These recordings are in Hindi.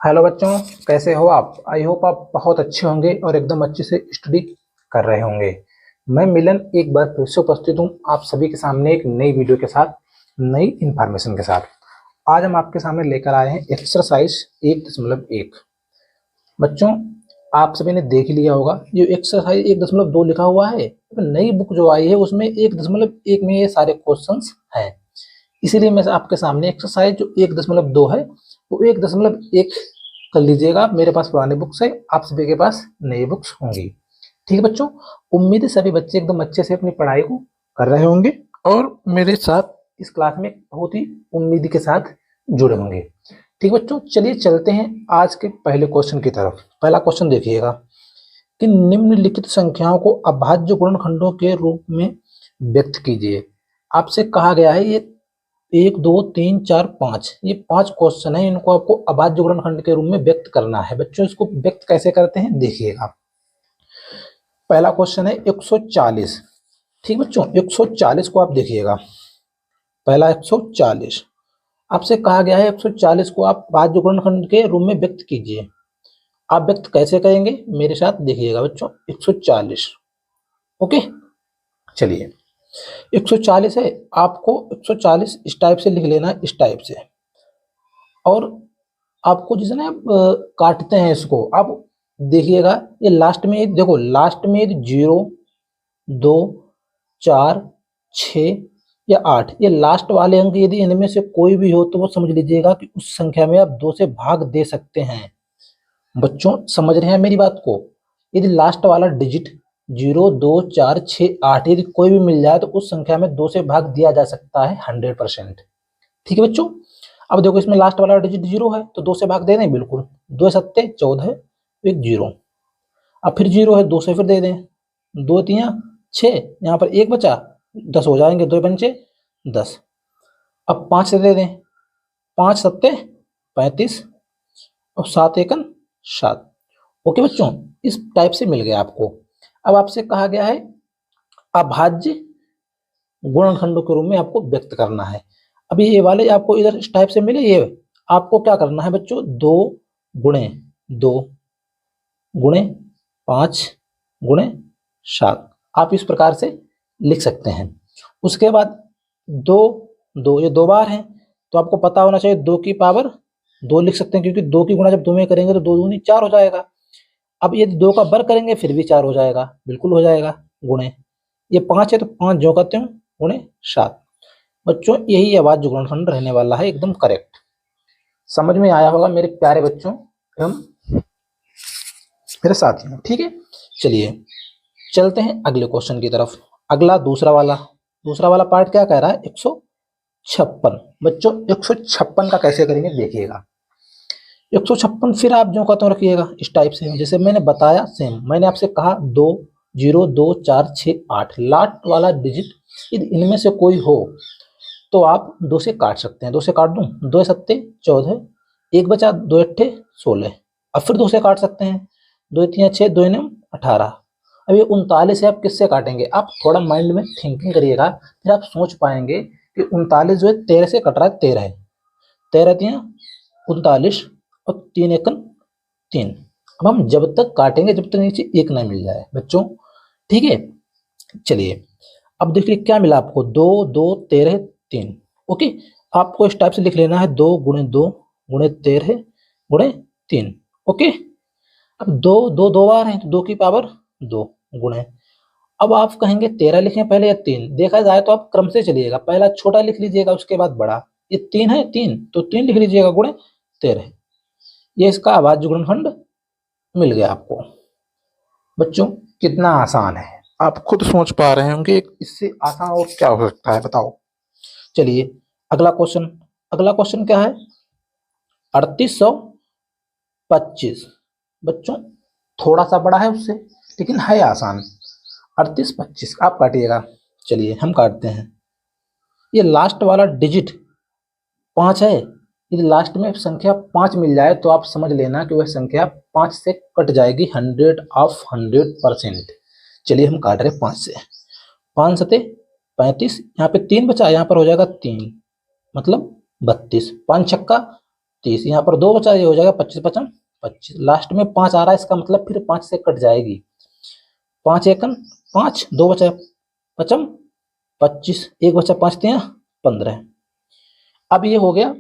हेलो बच्चों, कैसे हो आप? आई होप आप बहुत अच्छे होंगे और एकदम अच्छे से स्टडी कर रहे होंगे। मैं मिलन एक बार फिर से उपस्थित हूँ आप सभी के सामने एक नई वीडियो के साथ, नई इंफॉर्मेशन के साथ। आज हम आपके सामने लेकर आए हैं एक्सरसाइज 1.1। बच्चों, आप सभी ने देख लिया होगा ये एक्सरसाइज 1.2 लिखा हुआ है। नई बुक जो आई है उसमें 1.1 में ये सारे क्वेश्चंस हैं। इसीलिए मैं आपके सामने एक्सरसाइज जो 1.2 है वो 1.1 कर लीजिएगा। मेरे पास पुरानी बुक्स है, आप सभी के पास नई बुक्स होंगी। ठीक है बच्चों, उम्मीद है सभी बच्चे एकदम अच्छे से अपनी पढ़ाई को कर रहे होंगे और मेरे साथ इस क्लास में बहुत ही उम्मीद के साथ जुड़े होंगे। ठीक है बच्चों, चलिए चलते हैं आज के पहले क्वेश्चन की तरफ। पहला क्वेश्चन देखिएगा कि निम्नलिखित संख्याओं को अभाज्य गुणनखंडों के रूप में व्यक्त कीजिए। आपसे कहा गया है ये 1 2 3 4 5, ये 5 क्वेश्चन है, इनको आपको अभाज्य गुणनखंड के रूप में व्यक्त करना है। बच्चों, इसको व्यक्त कैसे करते हैं देखिएगा। पहला क्वेश्चन है 140। ठीक बच्चों, 140 को आप देखिएगा। पहला 140 आपसे कहा गया है 140 को आप अभाज्य गुणनखंड के रूप में व्यक्त कीजिए। आप व्यक्त कैसे करेंगे मेरे साथ देखिएगा बच्चों। 140, ओके। चलिए 140 है, आपको 140 इस टाइप से लिख लेना है, इस टाइप से। और आपको जिसे ना काटते हैं इसको, आप देखिएगा ये लास्ट में देखो, लास्ट में 0 2 4 6 या 8, ये लास्ट वाले अंक यदि इनमें से कोई भी हो तो वो समझ लीजिएगा कि उस संख्या में आप 2 से भाग दे सकते हैं। बच्चों समझ रहे हैं मेरी बात को? यदि लास्ट वाला डिजिट 0 2 4 6 8 यदि कोई भी मिल जाए तो उस संख्या में 2 से भाग दिया जा सकता है 100%। ठीक है बच्चों, अब देखो इसमें लास्ट वाला डिजिट 0 है तो 2 से भाग दे दें, बिल्कुल। 2 सत्ते 14, एक 0। अब फिर 0 है, 2 से फिर दे दें, 2 3 6, यहाँ पर 1 बचा, 10 हो जाएंगे, 2 पंचे 10। अब 5 से दे दें, 5 सत्ते 35 और 7 एकन 7। ओके बच्चों, इस टाइप से मिल गया आपको। अब आपसे कहा गया है अभाज्य गुणनखंडों के रूप में आपको व्यक्त करना है। अभी ये वाले आपको इधर इस टाइप से मिले, ये आपको क्या करना है बच्चों, 2 गुणे 2 गुणे 5 गुणे 7, आप इस प्रकार से लिख सकते हैं। उसके बाद 2 2 ये 2 बार हैं तो आपको पता होना चाहिए 2 की पावर 2 लिख सकते हैं, क्योंकि 2 की गुणा जब 2 में करेंगे तो 2 दूनी 4 हो जाएगा। अब यदि 2 का वर्ग करेंगे फिर भी 4 हो जाएगा, बिल्कुल हो जाएगा। गुणे ये 5 है तो 5 जो करते हैं गुणे 7। बच्चों यही अभाज्य गुणनखंड रहने वाला है, एकदम करेक्ट। समझ में आया होगा मेरे प्यारे बच्चों एवं मेरे साथियों। ठीक है, चलिए चलते हैं अगले क्वेश्चन की तरफ। अगला दूसरा वाला पार्ट क्या कह रहा है, 156। बच्चों 156 का कैसे करेंगे देखिएगा। 156 फिर आप जो कहते हो रखिएगा इस टाइप से, जैसे मैंने बताया सेम। मैंने आपसे कहा 2 0 2 4 6 8, लास्ट वाला डिजिट यदि इनमें से कोई हो तो आप 2 से काट सकते हैं। 2 से काट दूं, 2 सत्ते 14, 1 बचा, 2 अट्ठे 16। अब फिर 2 से काट सकते हैं, 2 3 6, 2 9 18। अब ये 39 है, आप किससे काटेंगे? आप थोड़ा माइंड में थिंकिंग करिएगा, फिर आप सोच पाएंगे कि 39 जो है 13 से कट रहा है, 13 है, 13 3 39 और 3 एकन 3। अब हम जब तक काटेंगे जब तक नीचे 1 ना मिल जाए बच्चों। ठीक है, चलिए अब देखिए क्या मिला आपको, 2 2 13 3। ओके, आपको इस टाइप से लिख लेना है 2 गुणे 2 गुणे 13 गुणे 3। ओके, अब 2 2 2 बार हैं तो 2 की पावर 2 गुणे। अब आप कहेंगे 13 लिखें पहले या 3, देखा जाए तो आप क्रम से चलिएगा, पहला छोटा लिख लीजिएगा उसके बाद बड़ा। ये 3 है, 3 तो 3 लिख लीजिएगा गुणे 13। ये इसका अभाज्य गुणनखंड मिल गया आपको। बच्चों कितना आसान है, आप खुद सोच पा रहे होंगे इससे आसान और क्या हो सकता है बताओ। चलिए अगला क्वेश्चन क्या है, 3825। बच्चों थोड़ा सा बड़ा है उससे लेकिन है आसान। 3825 आप काटिएगा। चलिए हम काटते हैं। ये लास्ट वाला डिजिट 5 है, यदि लास्ट में संख्या 5 मिल जाए तो आप समझ लेना कि वह संख्या 5 से कट जाएगी 100%। चलिए हम काट रहे 5 से, 5 सते 35, यहाँ पे 3 बचा, यहाँ पर हो जाएगा 3 मतलब 32, 5 छक्का 30, यहाँ पर 2 बचा, ये हो जाएगा 25 पचम 25, लास्ट में 5 आ रहा है, इसका मतलब फिर 5 से कट जाएगी। 5 एकन 5, 2 बचा पचम 25, 1 बचा 5 तिया 15। अब ये हो गया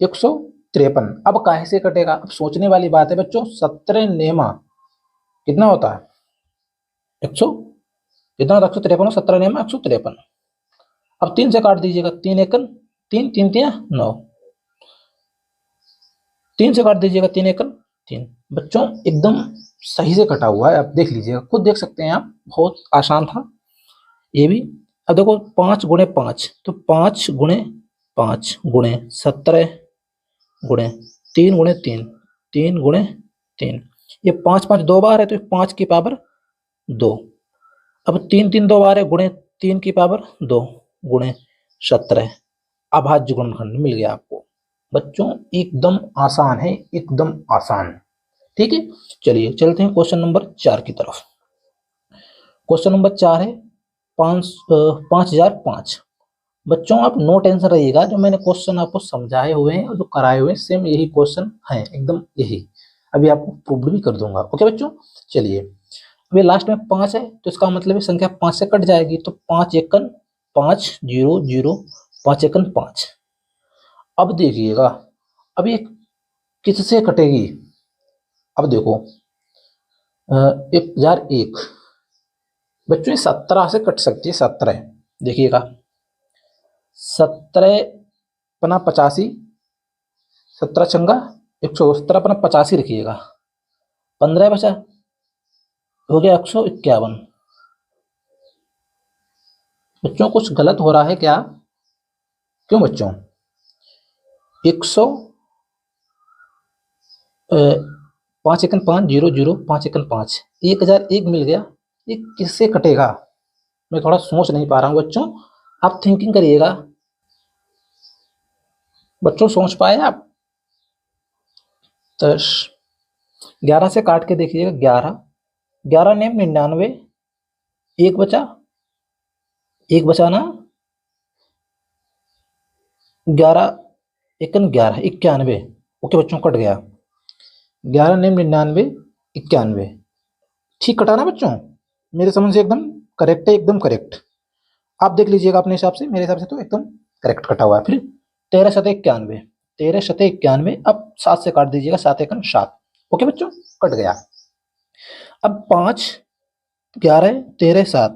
153। अब काहे से कटेगा, अब सोचने वाली बात है बच्चों। 17 नेमा कितना होता है, 100 कितना होता है, 153, 17 नेमा 153। अब 3 से काट दीजिएगा, 3 एकन 3, 3 तिया 9, 3 से काट दीजिएगा, 3 एकन 3। बच्चों एकदम सही से कटा हुआ है, आप देख लीजिएगा, खुद देख सकते हैं आप, बहुत आसान था ये भी। अब देखो 5 गुणे 5, तो 5 गुणे 5 गुणे 17 गुणे 3 गुणे 3, 3 गुणे 3, ये 5 5 दो बार है तो 5 की पावर 2। अब 3 3 दो बार है, गुणे 3 की पावर 2 गुणे 17, अभाज्य गुणनखंड मिल गया आपको। बच्चों एकदम आसान है, एकदम आसान। ठीक है, चलिए चलते हैं क्वेश्चन नंबर 4 की तरफ। क्वेश्चन नंबर 4 है 5005। बच्चों आप नो टेंशन रहिएगा, जो मैंने क्वेश्चन आपको समझाए हुए हैं और जो कराए हुए हैं सेम यही क्वेश्चन हैं, एकदम यही। अभी आपको प्रूव भी कर दूंगा। ओके बच्चों, चलिए अभी लास्ट में 5 है तो इसका मतलब है संख्या 5 से कट जाएगी, तो 5 एकन 5 0 0, 5 एकन 5। अब देखिएगा अब ये किससे कटेगी। अब देखो 1001 बच्चों, ये 17 से कट सकती है। 17 देखिएगा, 17 पना 85, 17 चंगा 117 पना 85 रखिएगा, 15 बचा, हो गया 151। बच्चों कुछ गलत हो रहा है क्या, क्यों बच्चों। 100 5 एकन 5 0 0, 5 एकन 5, 1001 मिल गया। ये किससे कटेगा, मैं थोड़ा सोच नहीं पा रहा हूँ बच्चों, आप थिंकिंग करिएगा। बच्चों सोच पाए आप। 10 11 से काट के देखिएगा, 11 11 ने 99, एक बचा, एक बचा ना, 11 एकन 11 91। ओके बच्चों कट गया, 11 ने 99 91। ठीक कटा ना बच्चों, मेरे समझ से एकदम करेक्ट है, एकदम करेक्ट। आप देख लीजिएगा अपने हिसाब से, मेरे हिसाब से तो एकदम करेक्ट कटा हुआ है। फिर 13 शत 91, 13 शत 91, अब 7 से काट दीजिएगा, 7 एकन 7। ओके बच्चों कट गया। अब 5 11 13 7,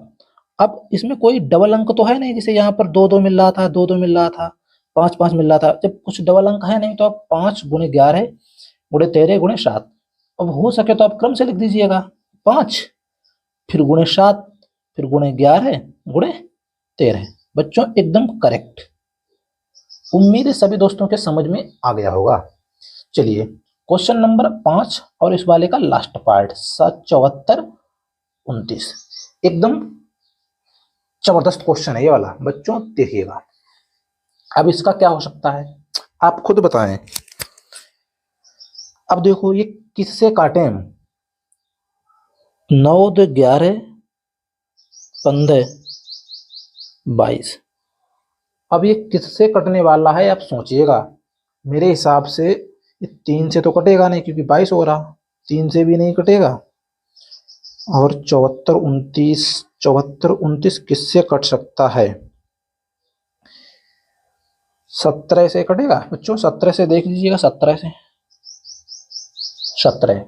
अब इसमें कोई डबल अंक तो है नहीं, जैसे यहाँ पर 2 2 मिल रहा था, 2 2 मिल रहा था, 5 5 मिल रहा था, जब कुछ डबल अंक है नहीं तो आप 5 गुणे 11 गुणे 13 गुणे 7। अब हो सके तो आप क्रम से लिख दीजिएगा, 5 फिर गुणे 7 फिर गुणे 11 गुणे 13। बच्चों एकदम करेक्ट। उम्मीद है सभी दोस्तों के समझ में आ गया होगा। चलिए क्वेश्चन नंबर 5 और इस वाले का लास्ट पार्ट 74 29, एकदम जबरदस्त क्वेश्चन है ये वाला। बच्चों देखिएगा, अब इसका क्या हो सकता है आप खुद बताएं। अब देखो ये किससे काटे हम, 9 2 11 15 22। अब ये किससे कटने वाला है आप सोचिएगा। मेरे हिसाब से ये 3 से तो कटेगा नहीं, क्योंकि 22 हो रहा, 3 से भी नहीं कटेगा। और 74 29 किससे कट सकता है, 17 से कटेगा बच्चों। 17 से देख लीजिएगा, 17 से 17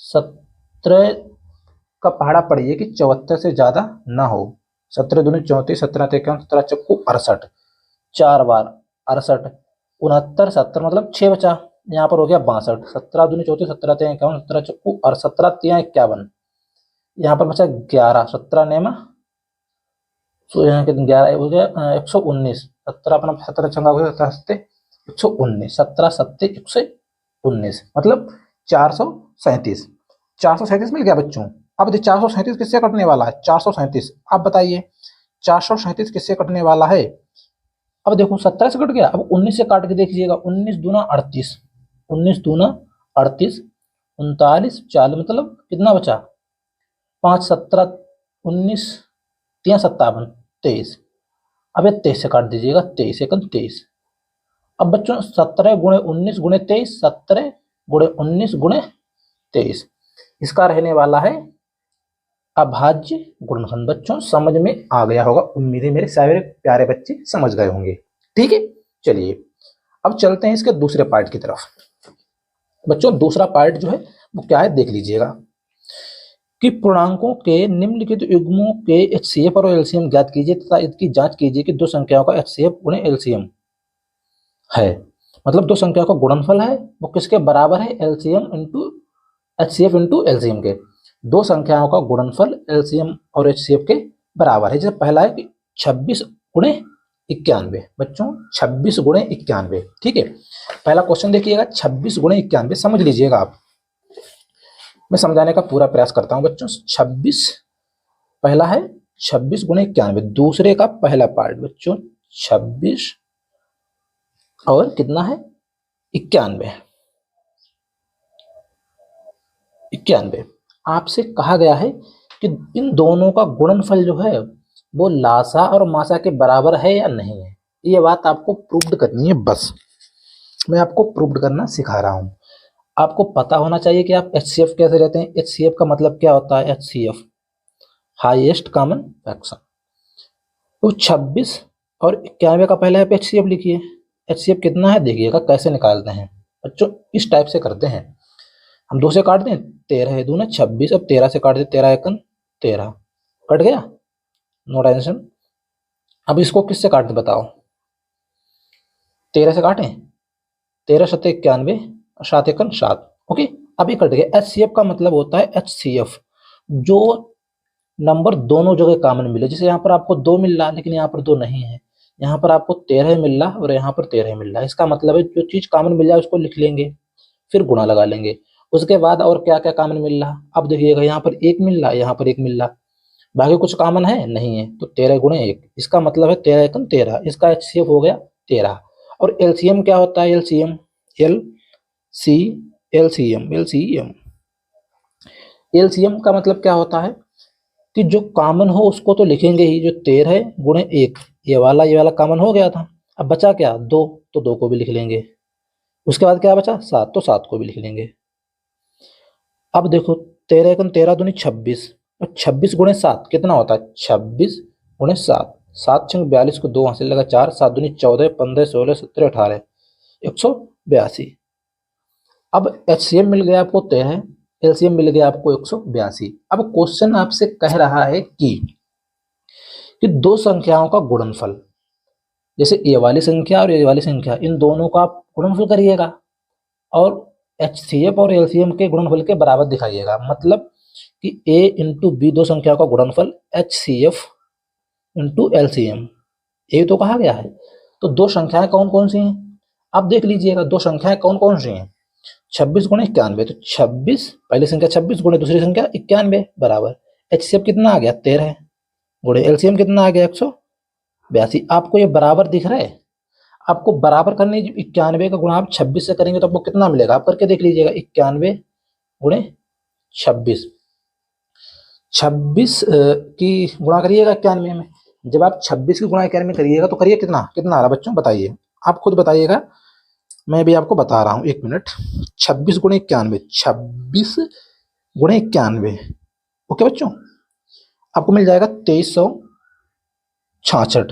17 का पहाड़ा पड़िए कि 74 से ज्यादा ना हो। 17 दूनी 34, 17 53, 17 चक्कू 68, 4 बार 68, 69 70 मतलब 6 बचा, यहाँ पर हो गया 62। 17 दूनी 34, 17 तिया 51, 17 चक्कू और 17 तिया 51, यहाँ पर बचा 11, 17 नेमा, तो यहाँ के 11 हो गया 119, 17 अपना 17 चंगा हो गया, 119, 17 सत्ते 119 मतलब 437। 437 मिल गया बच्चों। अब 437 किससे कटने वाला है, 437 आप बताइए 437 किससे कटने वाला है। अब देखो 17 से कट गया, अब 19 से काट के देखिएगा, 19 दूना 38, 19 दूना 38, 39 40 मतलब कितना बचा, 5 17 19 3 57 23। अब ये 23 से काट दीजिएगा, 23 एकन 23, अब बच्चों 17 गुणे 19 गुणे 23, 17 गुणे 19 गुणे 23, इसका रहने वाला है अभाज्य गुणनफल। बच्चों समझ में आ गया होगा, उम्मीद है मेरे सारे प्यारे बच्चे समझ गए होंगे। ठीक है, चलिए अब चलते हैं इसके दूसरे पार्ट की तरफ। बच्चों दूसरा पार्ट जो है वो क्या है देख लीजिएगा कि पूर्णांकों के निम्नलिखित युग्मों के एचसीएफ और एलसीएम ज्ञात कीजिए तथा इसकी जांच कीजिए कि दो संख्याओं का एचसीएफ गुणे एलसीएम है, मतलब दो संख्याओं का गुणनफल है वो किसके बराबर है, LCM into HCF into LCM के। दो संख्याओं का गुणनफल एलसीएम और एचसीएफ के बराबर है। जैसे पहला है कि 26 गुणे 91। बच्चों 26 गुणे 91, ठीक है। पहला क्वेश्चन देखिएगा, 26 गुणे 91 समझ लीजिएगा आप, मैं समझाने का पूरा प्रयास करता हूं बच्चों। 26 पहला है 26 गुणे 91, दूसरे का पहला पार्ट बच्चों 26 और कितना है 91। आपसे कहा गया है कि इन दोनों का गुणनफल जो है वो लासा और मासा के बराबर है या नहीं है। ये बात आपको प्रूव्ड करनी है, बस मैं आपको प्रूव्ड करना सिखा रहा हूं। आपको पता होना चाहिए कि आप एचसीएफ कैसे लेते हैं। एचसीएफ का मतलब क्या होता है, एचसीएफ हाईएस्ट कॉमन फ्रैक्शन। तो 26 और 91 का पहला है एचसीएफ लिखिए। एचसीएफ कितना है देखिएगा कैसे निकालते हैं बच्चों, इस टाइप से करते हैं। हम 2 से काट दें, 13 है 2 ना 26, अब 13 से काट दें, 13 एकन 13 कट गया, नो टेंशन। अब इसको किससे काट दें बताओ, 13 से काटें, 13 शत 91 और 7 एकन 7, ओके। अब ये कट गया। एचसीएफ का मतलब होता है एचसीएफ जो नंबर दोनों जगह कॉमन मिले। जैसे यहाँ पर आपको 2 मिल रहा लेकिन यहाँ पर 2 नहीं है, यहाँ पर आपको 13 मिल रहा और यहाँ पर 13 मिल रहा है। इसका मतलब है जो चीज कॉमन मिल जाए उसको लिख लेंगे, फिर गुणा लगा लेंगे। उसके बाद और क्या क्या कॉमन मिल रहा, अब देखिएगा यहाँ पर 1 मिल रहा, यहाँ पर 1 मिल रहा, बाकी कुछ कॉमन है नहीं है, तो 13 गुणे 1, इसका मतलब है 13 एकम 13, इसका एचसीएफ हो गया 13। और एलसीएम क्या होता है, एलसीएम एलसीएम का मतलब क्या होता है कि जो कॉमन हो उसको तो लिखेंगे ही। जो 13 गुणे 1, ये वाला कॉमन हो गया था, अब बचा क्या 2, तो 2 को भी लिख लेंगे। उसके बाद क्या बचा 7, तो 7 को भी लिख लेंगे। अब देखो 13 एकम 13 दूनी 26, और 26 गुणे 7 कितना होता है, 26 गुणे 7, 7 छंग 42 को 2 वहां से लगा 4, 7 दूनी 14, 15 16 17 18 182। अब एचसीएम मिल गया आपको 13, एलसीएम मिल गया आपको 182। अब क्वेश्चन आपसे कह रहा है कि दो संख्याओं का गुणनफल, जैसे ये वाली संख्या और ये वाली संख्या, इन दोनों का आप गुणनफल करिएगा और एचसीएफ और एलसीएम के गुणनफल के बराबर दिखाइएगा। मतलब कि ए इंटू बी दो संख्याओं का गुणनफल एचसीएफ इंटू एलसीएम, ये तो कहा गया है। तो दो संख्याएं कौन कौन सी हैं आप देख लीजिएगा, दो संख्याएं कौन कौन सी हैं, 26 गुणे 91, तो 26 पहली संख्या 26 गुणे दूसरी संख्या 91 बराबर एचसीएफ कितना आ गया 13 गुणे एलसीएम कितना आ गया 182। आपको ये बराबर दिख रहा है। आपको बराबर करने 91 का गुणा आप 26 से करेंगे तो आपको कितना मिलेगा, आप करके देख लीजिएगा। 91 गुणे 26, 26 की गुणा करिएगा 91 में। जब आप 26 की गुणा 91 में करिएगा तो करिए कितना कितना आ रहा बच्चों बताइए, आप खुद बताइएगा, मैं भी आपको बता रहा हूँ 1 मिनट। 26 गुणे 91, 26 गुणे 91, ओके बच्चों, आपको मिल जाएगा 2366,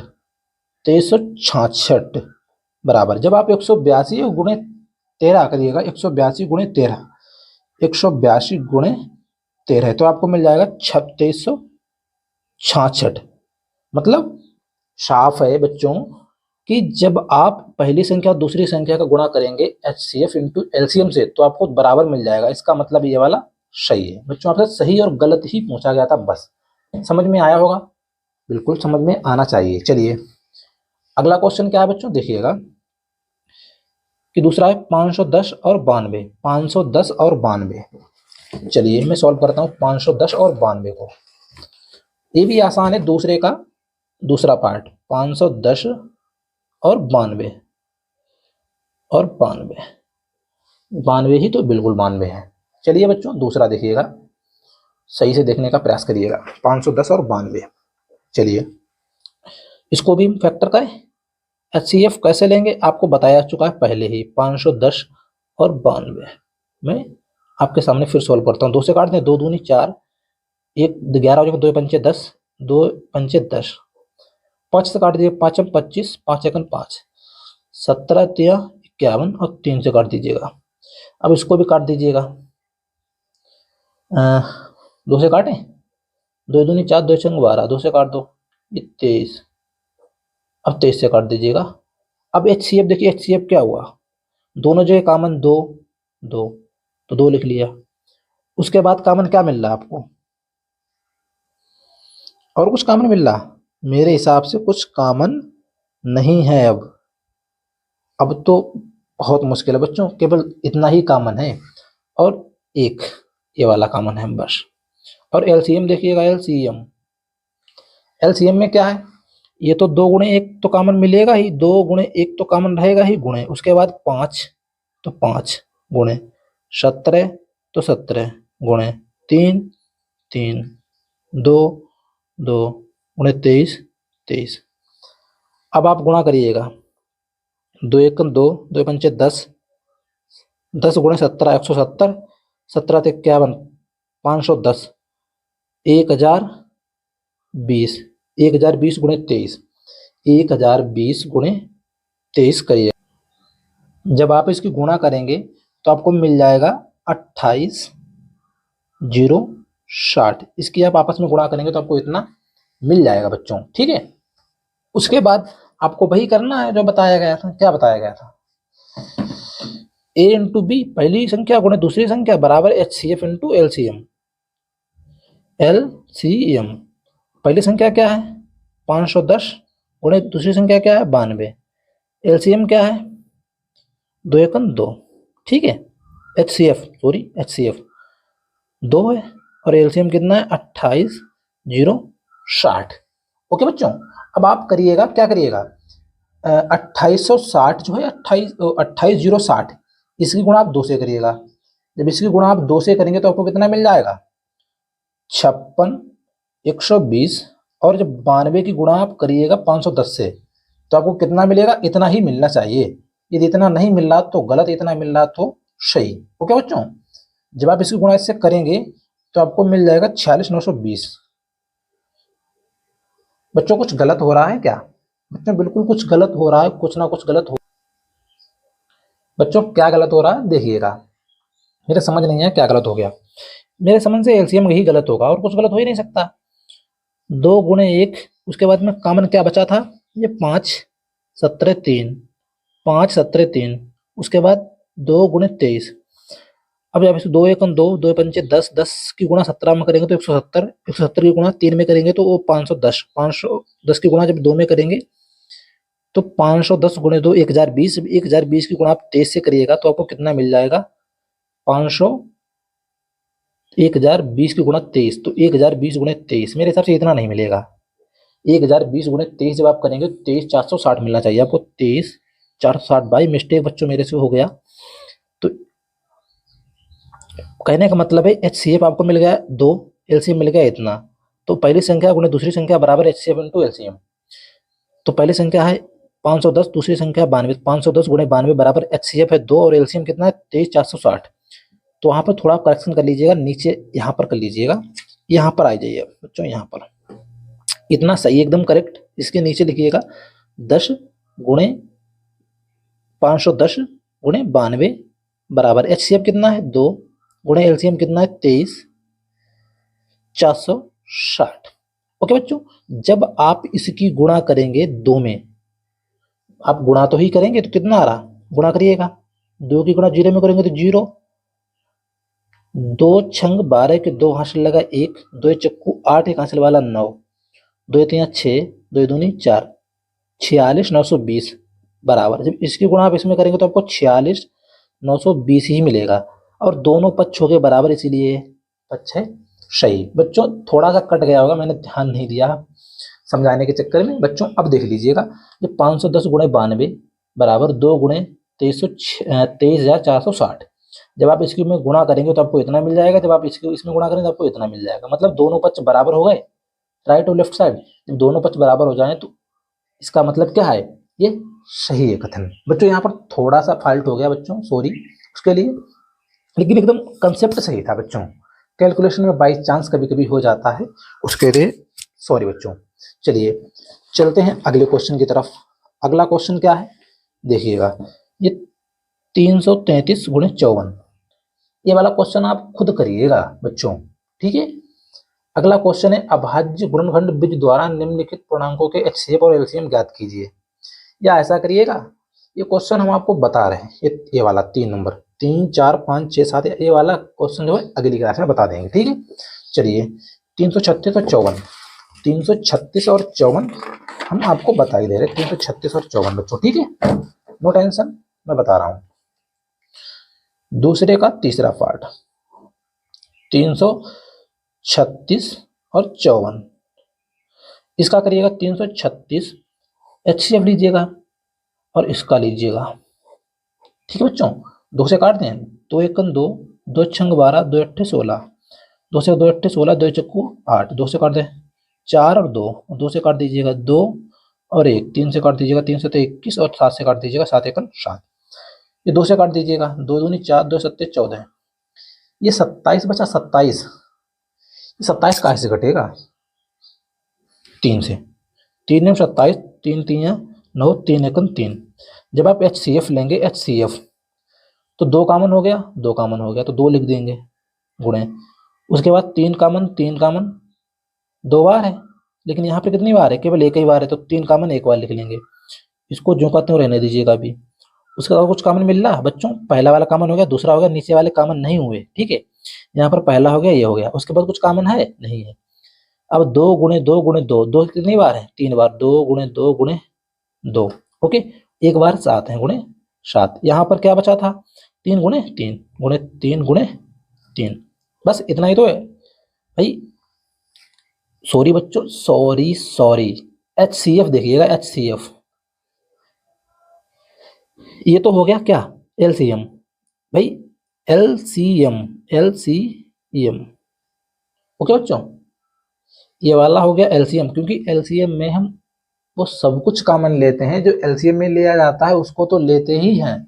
2366 बराबर। जब आप 182 गुणे 13 करिएगा, 182 गुणे 13, 182 गुणे 13, तो आपको मिल जाएगा 2366। मतलब साफ है बच्चों कि जब आप पहली संख्या और दूसरी संख्या का गुणा करेंगे एचसीएफ इंटू एलसीएम से तो आपको बराबर मिल जाएगा। इसका मतलब ये वाला सही है। बच्चों आपसे सही और गलत ही पूछा गया था, बस समझ में आया होगा, बिल्कुल समझ में आना चाहिए। चलिए अगला क्वेश्चन क्या है बच्चों, देखिएगा कि दूसरा है 510 और 92, 510 और 92। चलिए मैं सॉल्व करता हूँ 510 और 92 को, ये भी आसान है। दूसरे का दूसरा पार्ट 510 और 92 और 92 ही तो बिल्कुल 92 है। चलिए बच्चों दूसरा देखिएगा, सही से देखने का प्रयास करिएगा। 510 और 92, चलिए इसको भी फैक्टर करें, HCF कैसे लेंगे आपको बताया चुका है पहले ही, 510 और 92। मैं आपके सामने फिर सॉल्व करता हूँ। 2 से काट दें, 2 दूनी 4, 1 11 हो जाएगा, 2 पंचे 10, 2 पंचे 10, 5 से काट दीजिए, 5 25, 5 एकन 5, 17 तिया 51 और 3 से काट दीजिएगा। अब इसको भी काट दीजिएगा, 2 से काटें, 2 दूनी 4, 2 छंग 12, 2 से काट दो, ये 23। अब 23 से काट दीजिएगा। अब HCF देखिए, HCF क्या हुआ, दोनों जगह कॉमन 2 2, तो 2 लिख लिया। उसके बाद कॉमन क्या मिल रहा है आपको, और कुछ कॉमन मिल रहा? मेरे हिसाब से कुछ कॉमन नहीं है। अब तो बहुत मुश्किल है बच्चों, केवल इतना ही कॉमन है और एक ये वाला कॉमन है बस। और LCM देखिएगा, LCM में क्या है, ये तो 2 गुणे 1 तो कॉमन मिलेगा ही, 2 गुणे 1 तो कॉमन रहेगा ही गुणे, उसके बाद 5 तो 5 गुणे 17 तो 17 गुणे 3 3, 2 2 गुणे 23 23। अब आप गुणा करिएगा, 2 एकम 2, 2 पंचे 10, 10 गुणे 17 170, 17 ते 51, 510, 1020, 1020 गुणे 23, 1020 गुणे 23 करिए। जब आप इसकी गुणा करेंगे तो आपको मिल जाएगा 28,060। इसकी आप आपस में गुणा करेंगे तो आपको इतना मिल जाएगा बच्चों, ठीक है। उसके बाद आपको वही करना है जो बताया गया था। क्या बताया गया था, A इंटू बी पहली संख्या गुणे दूसरी संख्या बराबर HCF इंटू LCM। LCM पहली संख्या क्या है 510 गुणे दूसरी संख्या क्या है 92। LCM क्या है 2 एकम 2, ठीक है। HCF 2 है और LCM कितना है 28,060। ओके बच्चों, अब आप करिएगा, क्या करिएगा, 2860 जो है 28,060, इसकी गुणा आप 2 से करिएगा। जब इसकी गुणा आप 2 से करेंगे तो आपको कितना मिल जाएगा 56,120। और जब 92 की गुणा आप करिएगा 510 से तो आपको कितना मिलेगा, इतना ही मिलना चाहिए। यदि इतना नहीं मिल रहा तो गलत, इतना मिल रहा तो सही। ओके बच्चों, जब आप इसकी गुणा इससे करेंगे तो आपको मिल जाएगा 46,920। बच्चों कुछ गलत हो रहा है क्या बच्चों, बिल्कुल कुछ गलत हो रहा है, कुछ ना कुछ गलत हो। बच्चों क्या गलत हो रहा है देखिएगा, मेरे समझ नहीं है क्या गलत हो गया। मेरे समझ से LCM यही गलत होगा और कुछ गलत हो ही नहीं सकता। 2 गुणे 1, उसके बाद में कॉमन क्या बचा था, ये 5 17 3, 5 17 3, उसके बाद 2 गुणे 23। अब जब इसे 2 एकम 2, 2 पंचे 10, 10 की गुणा 17 में करेंगे तो 170, 170 की गुणा 3 में करेंगे तो वो 510, 510 की गुणा जब 2 में करेंगे तो 510 गुणे 2 1020, 1020 की गुणा आप 23 से करिएगा तो आपको कितना मिल जाएगा 500, 1020 की गुणा 23, तो 1020 गुणे 23 मेरे हिसाब से इतना नहीं मिलेगा। 1020 गुणे 23 जब आप करेंगे तो 23,460 मिलना चाहिए आपको। 23,460 बाई मिस्टेक बच्चों मेरे से हो गया। तो कहने का मतलब है HCF आपको मिल गया 2, LCM मिल गया इतना। तो पहली संख्या गुणे दूसरी संख्या बराबर HCF इंटू LCM। तो पहली संख्या है 510, दूसरी संख्या 92, 510 गुणे 92 बराबर HCF है 2 और LCM कितना है 23,460। तो वहां पर थोड़ा करेक्शन कर लीजिएगा, नीचे यहाँ पर कर लीजिएगा, यहाँ पर आ जाइए बच्चों, यहाँ पर इतना सही एकदम करेक्ट। इसके नीचे लिखिएगा 10 गुणे 510 गुणे 92 बराबर HCF कितना है 2 गुणे LCM कितना है 23,460। ओके बच्चों, जब आप इसकी गुणा करेंगे 2 में, आप गुणा तो ही करेंगे तो कितना आ रहा, गुणा करिएगा, 2 की गुणा 0 में करेंगे तो 0, 2 छंग 12 के 2 हासिल लगा 1, 2 चक्कू 8 एक हासिल वाला 9, 2 3 6, 2 दूनी 4, 46,920 बराबर। जब इसकी गुणा आप इसमें करेंगे तो आपको 46,920 ही मिलेगा और दोनों पक्षों के बराबर, इसीलिए पक्ष है सही। बच्चों थोड़ा सा कट गया होगा, मैंने ध्यान नहीं दिया समझाने के चक्कर में। बच्चों अब देख लीजिएगा, जब 510 गुणे 92 बराबर 2 गुणे 23,460, जब आप इसकी में गुणा करेंगे तो आपको इतना मिल जाएगा, जब आप इसकी इसमें गुणा करेंगे तो आपको इतना मिल जाएगा। मतलब दोनों पक्ष बराबर हो गए, राइट और लेफ्ट साइड। जब दोनों पक्ष बराबर हो जाए तो इसका मतलब क्या है, ये सही है कथन। बच्चों यहाँ पर थोड़ा सा फॉल्ट हो गया बच्चों, सॉरी उसके लिए, लेकिन एकदम कंसेप्ट सही था बच्चों। कैलकुलेशन में बाई चांस कभी कभी हो जाता है, उसके लिए सॉरी बच्चों। चलिए चलते हैं अगले क्वेश्चन की तरफ। अगला क्वेश्चन क्या है देखिएगा, ये 333 गुणे 54, ये वाला क्वेश्चन आप खुद करिएगा बच्चों, ठीक है। अगला क्वेश्चन है अभाज्य गुणनखंड बीज द्वारा निम्नलिखित पूर्णांकों के एचसीएफ और एलसीएम ज्ञात कीजिए। या ऐसा करिएगा, ये क्वेश्चन हम आपको बता रहे हैं, ये वाला 3 नंबर 3 4 5 6 7, ये वाला क्वेश्चन जो है अगली क्लास में बता देंगे, ठीक है। चलिए 336 और 54, 336 और 54 हम आपको बता ही दे रहे, 336 और 54 बच्चों, ठीक है, नो टेंशन, मैं बता रहा हूं। दूसरे का तीसरा पार्ट 336 और 54, इसका करिएगा 336 एचसीएफ लीजिएगा और इसका लीजिएगा, ठीक है बच्चों। 2 से काट दें, 2 एकम 2, 2 छंग 12, 2 अट्ठे 16, 2 से 2 अट्ठे 16, 2 चक्कू 8, 2 से काट दें 4 और 2, 2 से काट दीजिएगा 2 और 1, 3 से काट दीजिएगा 3 से 21 और 7 से काट दीजिएगा 7 एकम 7, ये 2 से काट दीजिएगा 2 दूनी 4, 2 सत्ते 14, ये 27 बचा 27, ये 27 कहाँ से घटेगा 3 से, 3 में 27, 3 3 9, 3 एकम 3। जब आप एचसीएफ लेंगे, एचसीएफ तो 2 कामन हो गया, 2 कामन हो गया तो 2 लिख देंगे गुणे, उसके बाद 3 कामन 3 कामन 2 बार है, लेकिन यहाँ पे कितनी बार है, केवल एक ही बार है, तो 3 कामन 1 बार लिख लेंगे, इसको जो कहते हो रहने दीजिएगा अभी। उसके बाद कुछ कामन मिल रहा बच्चों, पहला वाला कामन हो गया, दूसरा हो गया, नीचे वाले कामन नहीं हुए, ठीक है, यहाँ पर पहला हो गया, ये हो गया, उसके बाद कुछ कामन है नहीं है। अब 2 गुणे 2 गुणे 2, 2 कितनी बार है 3 बार, 2 गुणे 2 गुणे 2, ओके, एक बार 7 है गुणे 7, यहाँ पर क्या बचा था 3 गुणे 3 गुणे 3 गुणे 3, बस इतना ही तो है भाई। सॉरी बच्चों, सॉरी एचसीएफ देखिएगा, एचसीएफ ये तो हो गया क्या एलसीएम भाई, एलसीएम ओके बच्चों, ये वाला हो गया एलसीएम, क्योंकि एलसीएम में हम वो सब कुछ कॉमन लेते हैं, जो एलसीएम में लिया जाता है उसको तो लेते ही हैं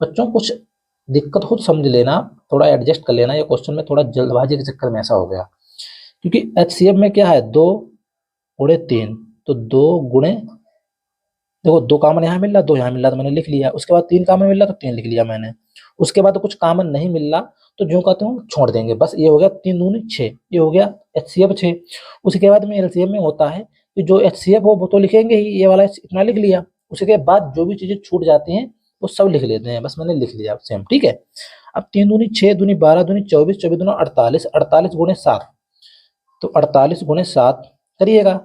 बच्चों। कुछ दिक्कत हो समझ लेना, थोड़ा एडजस्ट कर लेना, ये क्वेश्चन में थोड़ा जल्दबाजी के चक्कर में ऐसा हो गया, क्योंकि एचसीएफ में क्या है 2 गुणे 3, तो 2 गुणे, देखो 2 कामन यहाँ मिल रहा, 2 यहाँ मिल रहा तो मैंने लिख लिया, उसके बाद 3 कामन मिल रहा तो 3 लिख लिया मैंने, उसके बाद तो कुछ कामन नहीं मिल रहा तो जो कहते हैं छोड़ देंगे, बस ये हो गया 3 दूनी 6, ये हो गया एचसीएफ 6। उसके बाद में एलसीएम में होता है कि जो एचसीएफ हो वो तो लिखेंगे ही, ये वाला इतना लिख लिया, उसके बाद जो भी चीजें छूट जाती हैं वो सब लिख लेते हैं, बस मैंने लिख लिया सेम, ठीक है। अब 3 दूनी 6 दूनी 12 दूनी 24, 24 दूनी 48, 48 गुणे 7, तो 48 गुणे 7 करिएगा,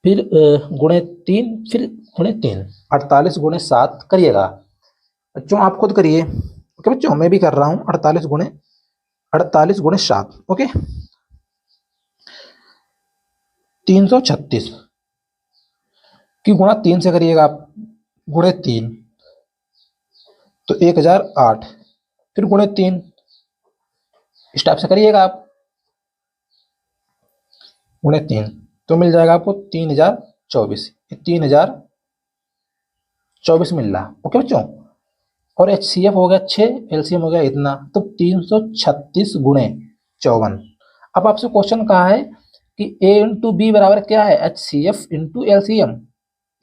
फिर गुणे 3, फिर गुणे 3, 48 गुणे 7 करिएगा बच्चों, आप खुद करिए, ओके बच्चों, मैं भी कर रहा हूं 48 गुणे 7, ओके। 336 की गुणा 3 से करिएगा आप, गुणे 3 तो 1008, फिर गुणे 3 इस टाइप से करिएगा आप, गुणे 3 तो मिल जाएगा आपको 3024, 3024 मिल रहा, ओके बच्चों। और एचसीएफ हो गया 6, एलसीएम हो गया इतना, तो 336 गुणे 54। अब आपसे क्वेश्चन कहा है कि ए इंटू बी बराबर क्या है, एचसीएफ इंटू एलसीएम,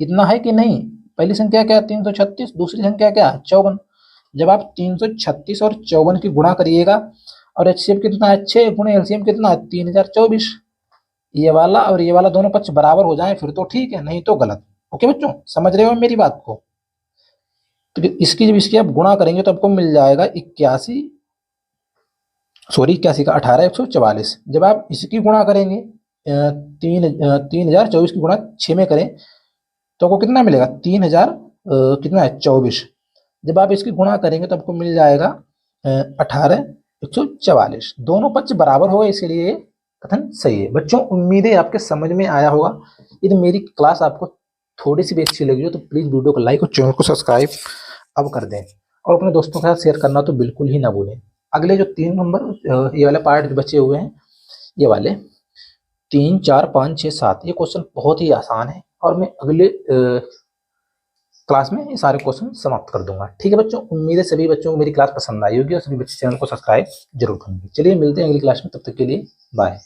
इतना है कि नहीं। पहली संख्या क्या है 336, दूसरी संख्या क्या है 54। जब आप 336 और 54 की गुणा करिएगा, और एचसीएफ कितना है 6 गुणे एलसीएम कितना है 3024, ये वाला और ये वाला दोनों पक्ष बराबर हो जाए फिर तो ठीक है, नहीं तो गलत, ओके बच्चों, समझ रहे हो मेरी बात को। तो इसकी जब इसकी आप गुणा करेंगे तो आपको मिल जाएगा 81 का 18,144। जब आप इसकी गुणा करेंगे 3024 की गुणा 6 में करें तो आपको कितना मिलेगा 3000 कितना है 24। जब आप इसकी गुणा करेंगे तो आपको मिल जाएगा 18,144, दोनों पक्ष बराबर होगा, इसलिए कथन सही है बच्चों। उम्मीद है आपके समझ में आया होगा। यदि मेरी क्लास आपको थोड़ी सी भी अच्छी लगी हो तो प्लीज वीडियो को लाइक और चैनल को सब्सक्राइब अब कर दें, और अपने दोस्तों के साथ शेयर करना तो बिल्कुल ही ना भूलें। अगले जो 3 नंबर ये वाले पार्ट बचे हुए हैं, ये वाले 3 4 5 6 7, ये क्वेश्चन बहुत ही आसान है, और मैं अगले क्लास में ये सारे क्वेश्चन समाप्त कर दूंगा। ठीक है बच्चों, उम्मीद है सभी बच्चों को मेरी क्लास पसंद आई होगी और सभी बच्चे चैनल को सब्सक्राइब जरूर करेंगे। चलिए मिलते हैं अगली क्लास में, तब तक के लिए बाय।